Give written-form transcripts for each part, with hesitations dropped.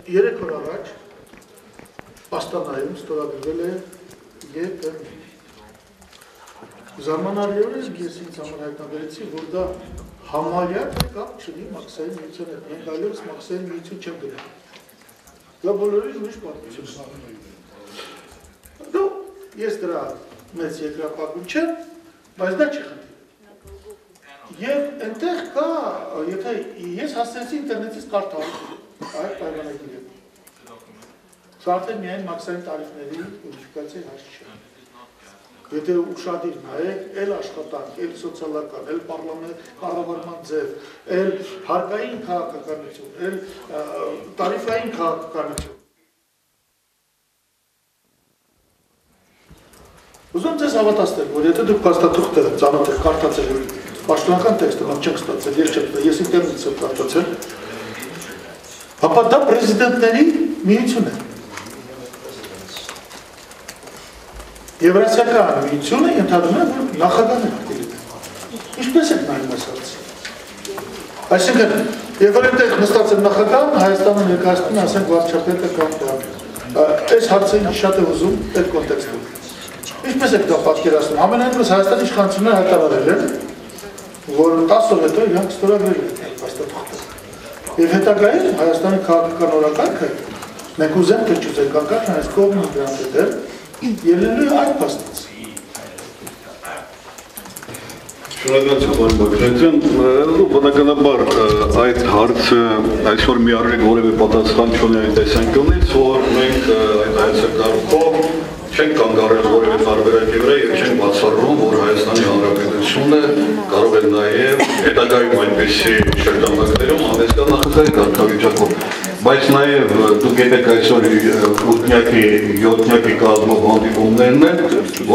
3 օր առաջ Աստանայում ստորագրվել է ԵՏՄ։ Զարմանալիորեն ես ինձ համար հայտնաբերեցի, որ դա համարյա կապ չունի Մաքսային միության հետ։ Մենք այլևս Մաքսային միություն չենք գնում։ Դա բոլորին ուրիշ պատմություն։ Ես դրա մեծ երկրապագուն չեմ, բայց դա չի խնդիր։ Եվ այնտեղ կա, եթե ես հասցրեցի ինտերնետից կարդալ այդ պայմանագիրը։ Սա արդեն միայն մաքսային տարիֆների ունիֆիկացիայի հարց չէ։ Եթե ուշադիր նայեք, էլ աշխատանք, էլ սոցիալական, էլ կառավարման ձև, էլ հարկային քաղաքականություն, էլ տարիֆային քաղաքականություն։ Ուզում ձեզ հավատացնել, որ եթե դուք փաստաթուղթը ծանոթ եք կարդացել պաշտոնական տեքստը, ոնց չեք ստացել, ես ինտերնետից եմ կարդացել, ապա դա պրեզիդենտների միություն է։ Եվրասիական միությունը ենթադրում է, որ նախագահն է պետք է լինի։ Ինչպես եք նայում այս հարցին։ Այսինքն, երբ որ այնտեղ նստած է նախագահն, Հայաստանը ներկայացնում է, ասենք վարչապետը կամ այս հարցը շատ է ուզում այդ կոնտեքստում։ Ինչպես եք դա պատկերացնում։ Ամենայնիվս Հայաստանի իշխանությունները հայտարարել են, որ 10 օր հետո իրանք ստորագրել են փաստաթուղթը։ Եվ հետագայում Հայաստանի քաղաքական օրակարգը մենք ուզենք թե չուզենք անկախ այս կողմը դրանց հետ ելնելու է այդ փաստից։ Շնորհակալություն, պարոն Բագրատյան, բնականաբար այդ հարցը այսօր միառժեք որևէ պատասխան չունի այն տեսանկյունից, որ մենք այդ հայեցակարգով չենք կանգ առել որևէ տարբերակի վրա եւ չենք բացառում, որ Հայաստանի Հանրապետությունը կարող է նաեւ հետագայում այնպիսի շրջանակներում անհետքան նախագահի կարգավիճակով, բայց նաեւ դուք եք այսօր 8-յակի կազմով հանդիպումներն են,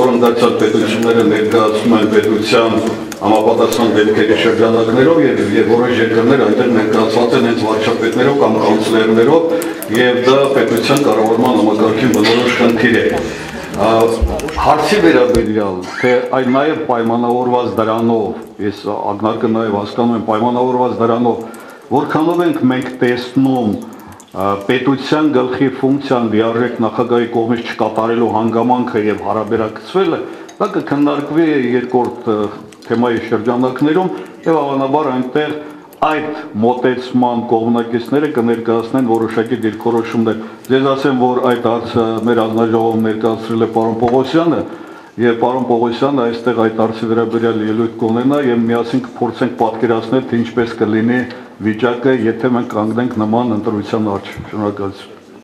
որոնք դարձյալ պետությունները ներկայացնում են պետության համապատասխան դեպքերի շրջանակներով եւ որոշ երկրներ այնտեղ ներկայացված են հենց վարչապետներով կամ կանցլերներով եւ դա պետության կառավարման համակարգին բնորոշ խնդիր է։ Հարցի վերաբերյալ, թե այլ նաև պայմանավորված դրանով, ես ակնարկը նաև հասկանում եմ պայմանավորված դրանով, որքանով ենք մենք տեսնում պետության գլխի ֆունկցիան լիարժեք նախագահի կողմից չկատարելու հանգամանքը եւ հարաբերակցվելը, դա կքննարկվի երկրորդ թեմայի շրջանակներում եւ հավանաբար այնտեղ այդ մոտեցման կողմնակիցները կներկայացնեն որոշակի դիրքորոշումներ։ Ձեզ ասեմ, որ այդ հարցը մեր հանձնաժողովում ներկայացրել է պարոն Պողոսյանը եւ պարոն Պողոսյանը այստեղ այդ հարցի վերաբերյալ ելույթ կունենա եւ միասին կփորձենք պատկերացնել, թե ինչպես կլինի վիճակը, եթե մենք կանգնենք նման ընտրության առջև։ Շնորհակալություն։